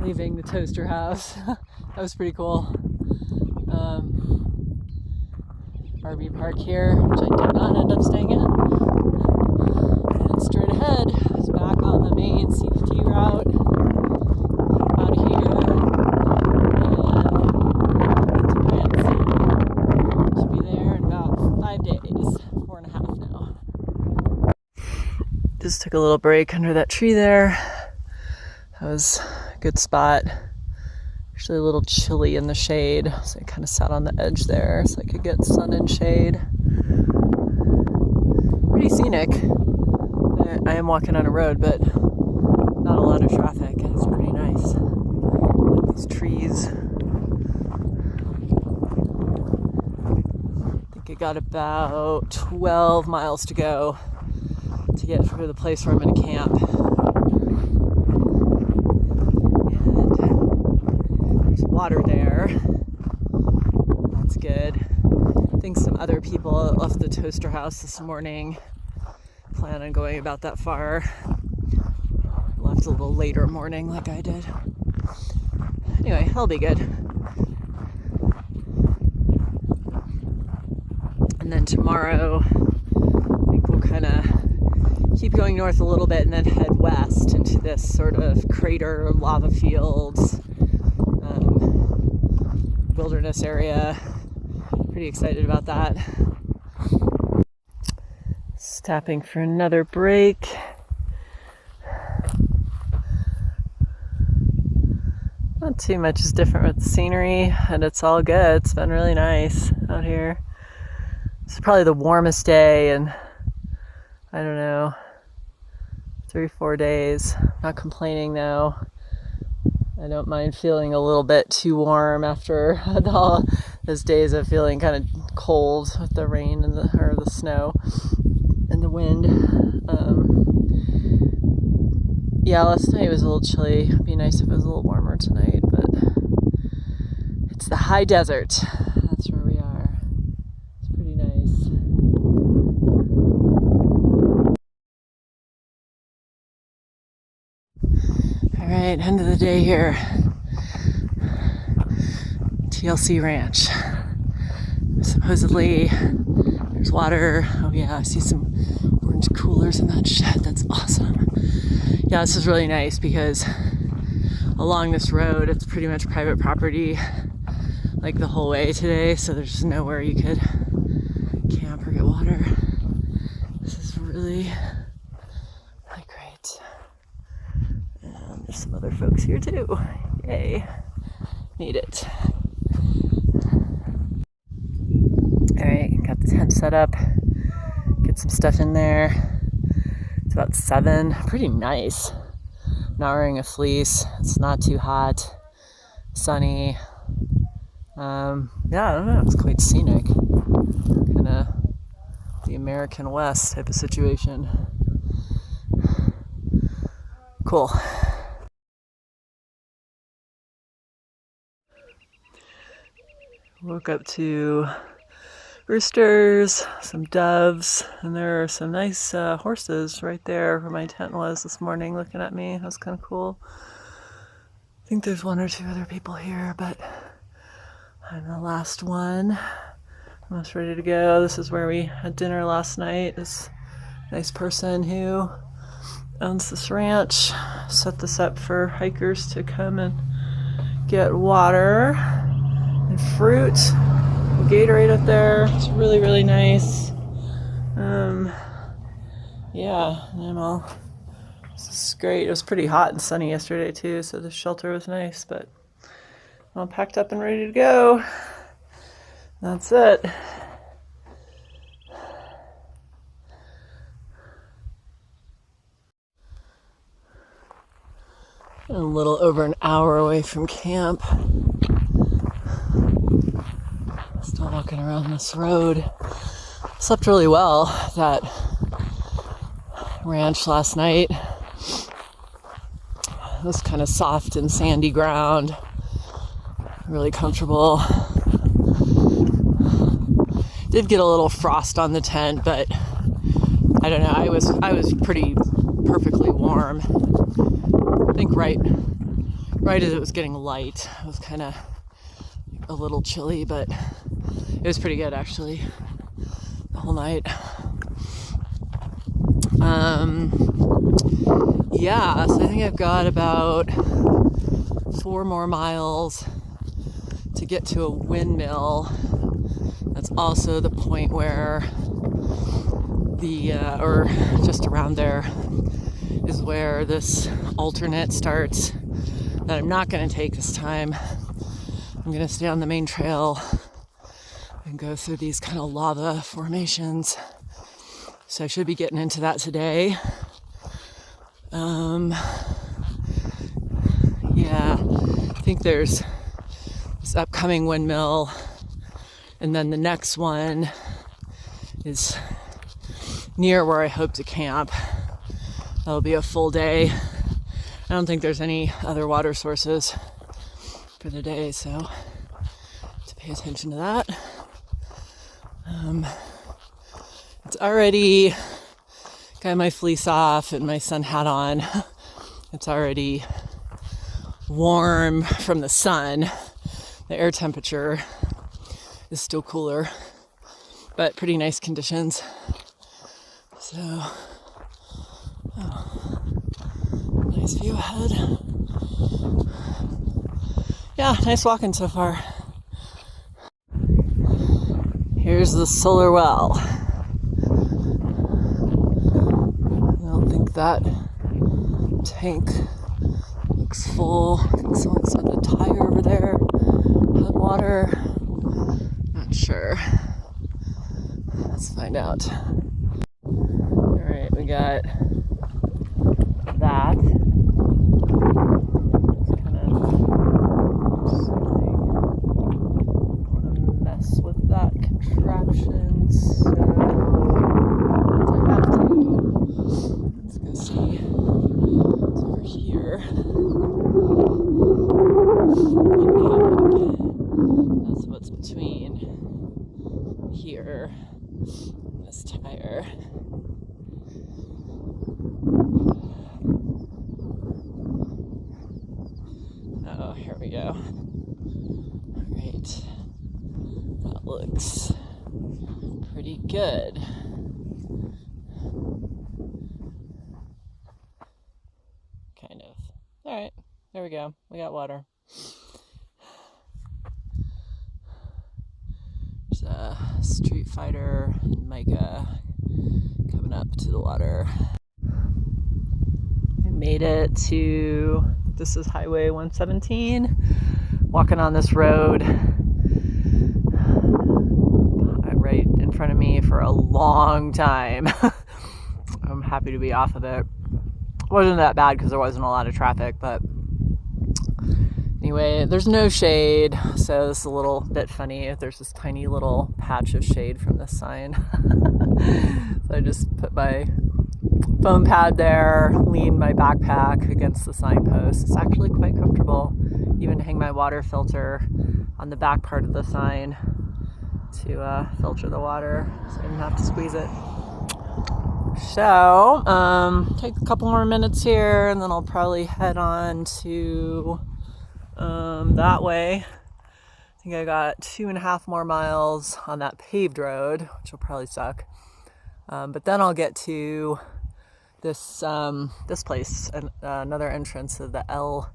leaving the toaster house. That was pretty cool. RV park here, which I did not end up staying in. And straight ahead is back on the main CDT route out of here and into Prince. Should be there in about 5 days, 4.5 now. Just took a little break under that tree there. That was a good spot. Actually a little chilly in the shade, so I kind of sat on the edge there so I could get sun and shade. Pretty scenic. I am walking on a road, but not a lot of traffic. It's pretty nice. Like these trees. I think I got about 12 miles to go to get to the place where I'm going to camp. Water there. That's good. I think some other people left the toaster house this morning. Plan on going about that far. Left a little later morning like I did. Anyway, that'll be good. And then tomorrow, I think we'll kind of keep going north a little bit and then head west into this sort of crater lava fields wilderness area. Pretty excited about that. Stopping for another break. Not too much is different with the scenery, and it's all good. It's been really nice out here. It's probably the warmest day in, I don't know, 3-4 days. Not complaining though. I don't mind feeling a little bit too warm after all those days of feeling kind of cold with the rain and the snow and the wind. Yeah, last night was a little chilly. It'd be nice if it was a little warmer tonight, but it's the high desert. That's where we are. It's pretty nice. All right, end of the day here. TLC Ranch. Supposedly there's water. Oh yeah, I see some orange coolers in that shed. That's awesome. Yeah, this is really nice because along this road, it's pretty much private property like the whole way today. So there's just nowhere you could camp or get water. This is really great. And there's some other folks here too. Yay. Need it. Alright, got the tent set up. Get some stuff in there. It's about 7. Pretty nice. Not wearing a fleece. It's not too hot. Sunny. Yeah, I don't know. It's quite scenic. Kind of the American West type of situation. Cool. Woke up to roosters, some doves, and there are some nice horses right there where my tent was this morning looking at me. That was kind of cool. I think there's 1 or 2 other people here, but I'm the last one. Almost ready to go. This is where we had dinner last night. This nice person who owns this ranch set this up for hikers to come and get water and fruit. Gatorade up there. It's really, really nice. Yeah, I'm all, this is great. It was pretty hot and sunny yesterday too, so the shelter was nice, but I'm all packed up and ready to go. That's it. A little over an hour away from camp. Still walking around this road. Slept really well at that ranch last night. It was kind of soft and sandy ground. Really comfortable. Did get a little frost on the tent, but I don't know. I was pretty perfectly warm. I think right right as it was getting light. It was kind of a little chilly, but it was pretty good actually the whole night. Yeah, so I think I've got about 4 more miles to get to a windmill. That's also the point where or just around there is where this alternate starts that I'm not going to take this time. I'm going to stay on the main trail and go through these kind of lava formations. So I should be getting into that today. Yeah, I think there's this upcoming windmill, and then the next one is near where I hope to camp. That'll be a full day. I don't think there's any other water sources for the day, so to pay attention to that. It's already got my fleece off and my sun hat on. It's already warm from the sun. The air temperature is still cooler, but pretty nice conditions. So, nice view ahead. Yeah, nice walking so far. Here's the solar well. I don't think that tank looks full. I think someone's got a tire over there. Hot water. Not sure. Let's find out. Alright, we got that. It's kind of I want to mess with that contraption, so I have to. Let's go see. It's over here. That's what's between here and this tire. Oh, here we go. Alright. That looks pretty good. Kind of. Alright, there we go. We got water. There's a Street Fighter and Micah coming up to the water. I made it to, this is Highway 117, walking on this road right in front of me for a long time. I'm happy to be off of it. It wasn't that bad because there wasn't a lot of traffic, but anyway, there's no shade, so it's a little bit funny. There's this tiny little patch of shade from this sign. So I just put my foam pad there, leaned my backpack against the signpost. It's actually quite comfortable, even to hang my water filter on the back part of the sign to filter the water, so I didn't have to squeeze it. So, take a couple more minutes here, and then I'll probably head on to that way. I think I got 2.5 more miles on that paved road, which will probably suck. But then I'll get to this place, another entrance of the El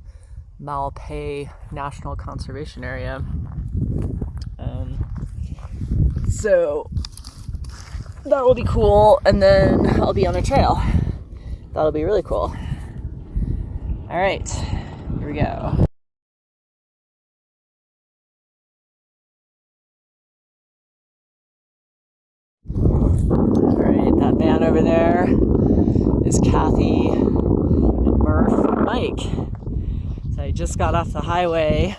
Malpais National Conservation Area. So that will be cool, and then I'll be on a trail. That'll be really cool. All right, here we go. All right, that van over there is Kathy and Murph and Mike. So I just got off the highway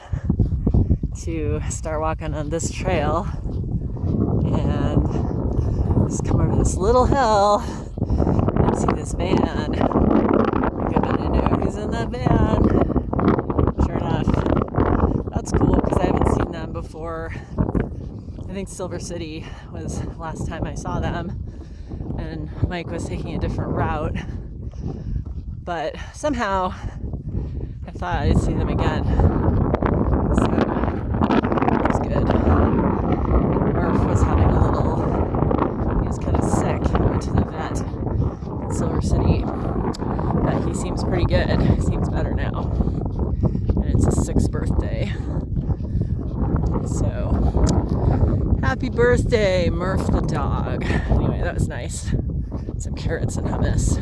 to start walking on this trail, and just come over this little hill and see this van. I'm gonna know who's in that van. Sure enough, that's cool because I haven't seen them before. I think Silver City was the last time I saw them, and Mike was taking a different route, but somehow I thought I'd see them again. So that was good. Murph was having he was kind of sick. He went to the vet in Silver City. But he seems pretty good. He seems better now. And it's his 6th birthday. So, happy birthday, Murph the dog. Anyway, that was nice. Some carrots and hummus.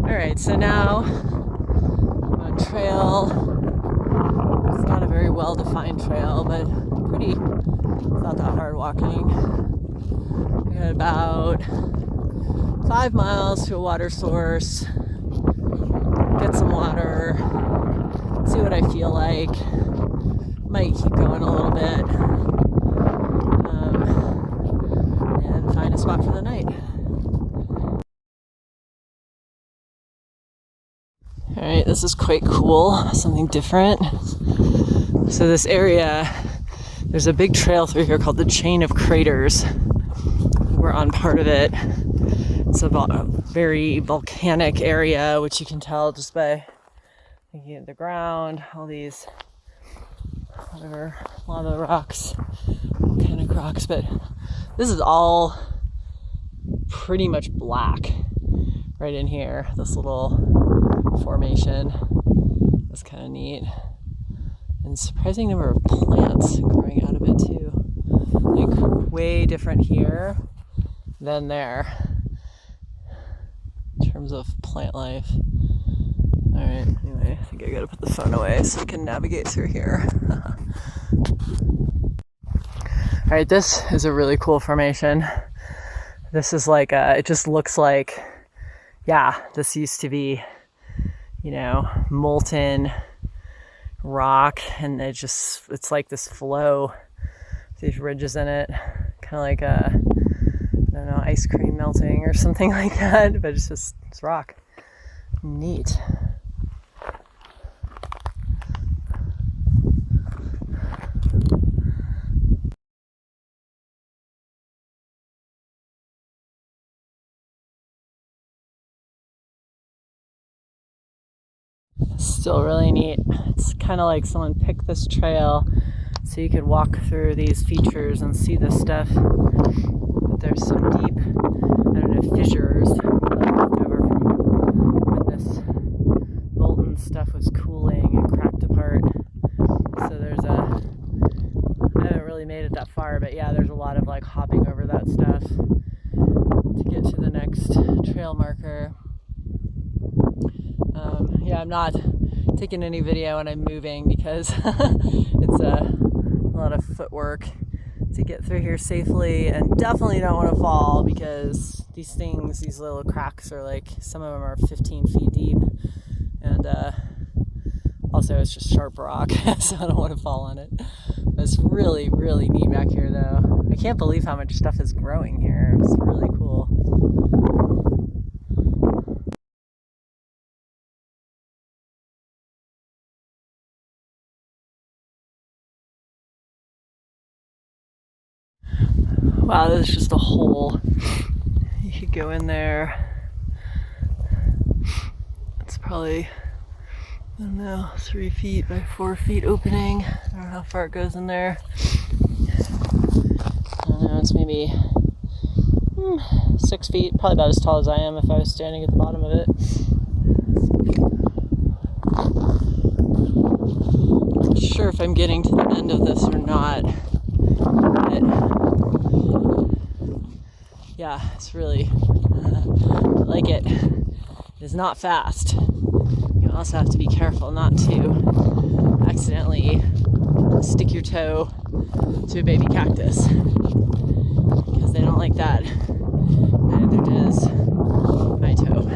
Alright, so now I'm on trail. It's not a very well-defined trail, but it's not that hard walking. We got about 5 miles to a water source. Get some water. See what I feel like. Might keep going a little bit. And find a spot for the night. Alright, this is quite cool. Something different. So this area, there's a big trail through here called the Chain of Craters. We're on part of it. It's a very volcanic area, which you can tell just by looking at the ground, all these lava rocks, volcanic rocks, but this is all pretty much black right in here, this little formation. That's kind of neat. And surprising number of plants growing out of it too. Like way different here than there in terms of plant life. Alright, anyway, I think I gotta put the phone away so I can navigate through here. Alright, this is a really cool formation. This is like, it just looks like, yeah, this used to be, molten rock, and it's like this flow, these ridges in it, kind of like I don't know, ice cream melting or something like that, but it's rock. Neat. Still really neat. It's kind of like someone picked this trail so you could walk through these features and see this stuff. But there's some deep, I don't know, fissures left over from when this molten stuff was cooling and cracked apart. So I haven't really made it that far, but yeah, there's a lot of like hopping over that stuff to get to the next trail marker. Yeah, I'm not taking any video when I'm moving because it's a lot of footwork to get through here safely, and definitely don't want to fall because these little cracks are like, some of them are 15 feet deep, and also it's just sharp rock, so I don't want to fall on it. It's really, really neat back here though. I can't believe how much stuff is growing here. It's really cool. Wow, there's just a hole. You could go in there. It's probably, I don't know, 3 feet by 4 feet opening. I don't know how far it goes in there. I don't know, it's maybe 6 feet, probably about as tall as I am if I was standing at the bottom of it. I'm not sure if I'm getting to the end of this or not. Yeah, it's really, I like it. It is not fast. You also have to be careful not to accidentally stick your toe to a baby cactus, because they don't like that. Neither does my toe.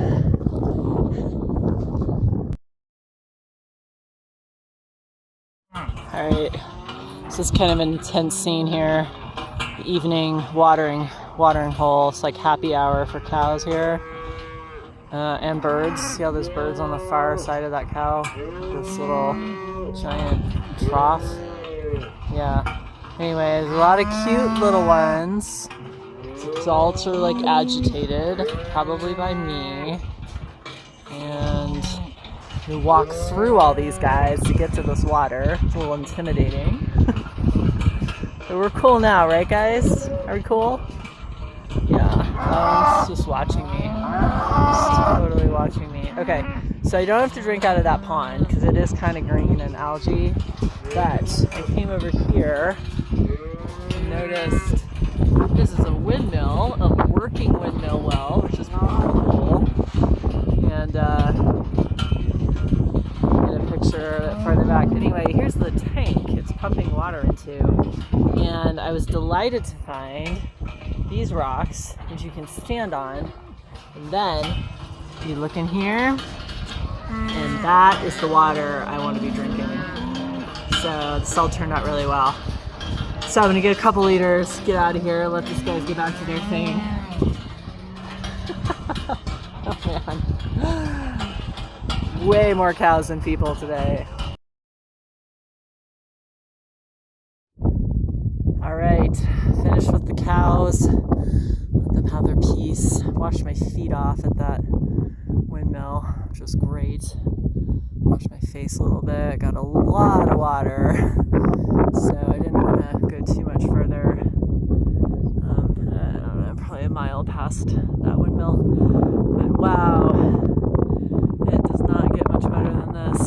Alright, so it's kind of an intense scene here. The evening watering hole. It's like happy hour for cows here. And birds. See all those birds on the far side of that cow? This little giant trough. Yeah. Anyway, there's a lot of cute little ones. The adults are like agitated, probably by me. And You walk through all these guys to get to this water. It's a little intimidating. But we're cool now, right guys? Are we cool? Yeah. It's just watching me. It's totally watching me. Okay, so you don't have to drink out of that pond because it is kind of green and algae. But I came over here and noticed this is a windmill, a working windmill well, which is pretty cool. And get a picture of it further back. Anyway, here's the tank it's pumping water into. And I was delighted to find these rocks, which you can stand on. And then you look in here, and that is the water I want to be drinking. So this all turned out really well. So I'm gonna get a couple liters, get out of here, let these guys get back to their thing. Oh man. Way more cows than people today. Alright, finished with the cows. Let them have their peace. Washed my feet off at that windmill, which was great. Washed my face a little bit, got a lot of water. So I didn't want to go too much further. I don't know, probably a mile past that windmill. But wow, it does not get much better than this.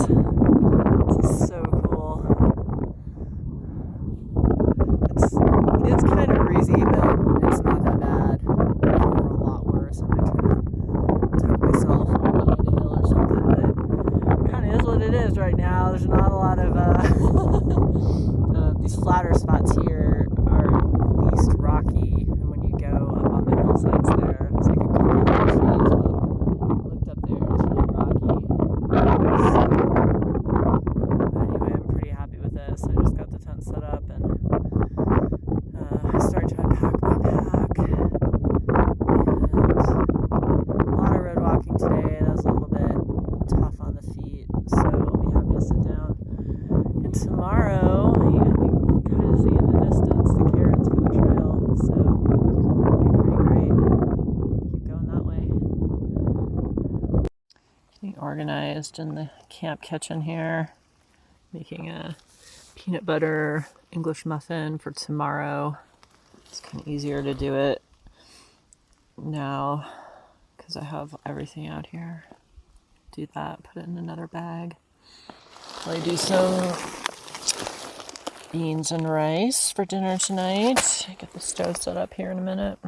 This is so cool. It's kind of breezy, but it's not that bad. If it were a lot worse, I might try to tuck myself behind a hill or something. But it kind of is what it is right now. There's not a lot of these flatter spots here are least rocky, and when you go up on the hillsides there, it's like a couple of trees, but I looked up there and it's really rocky. So, anyway, I'm pretty happy with this. I just got the tent set up and I started to unpack my pack, and a lot of road walking today. That was a little bit tough on the feet, so I'll be happy to sit down. And tomorrow, you can kind of see in the distance the cairns for the trail, so it'll be pretty great. Keep going that way. Getting organized in the camp kitchen here, making a peanut butter English muffin for tomorrow. It's kind of easier to do it now because I have everything out here. Do that, put it in another bag. Probably do some beans and rice for dinner tonight. Get the stove set up here in a minute.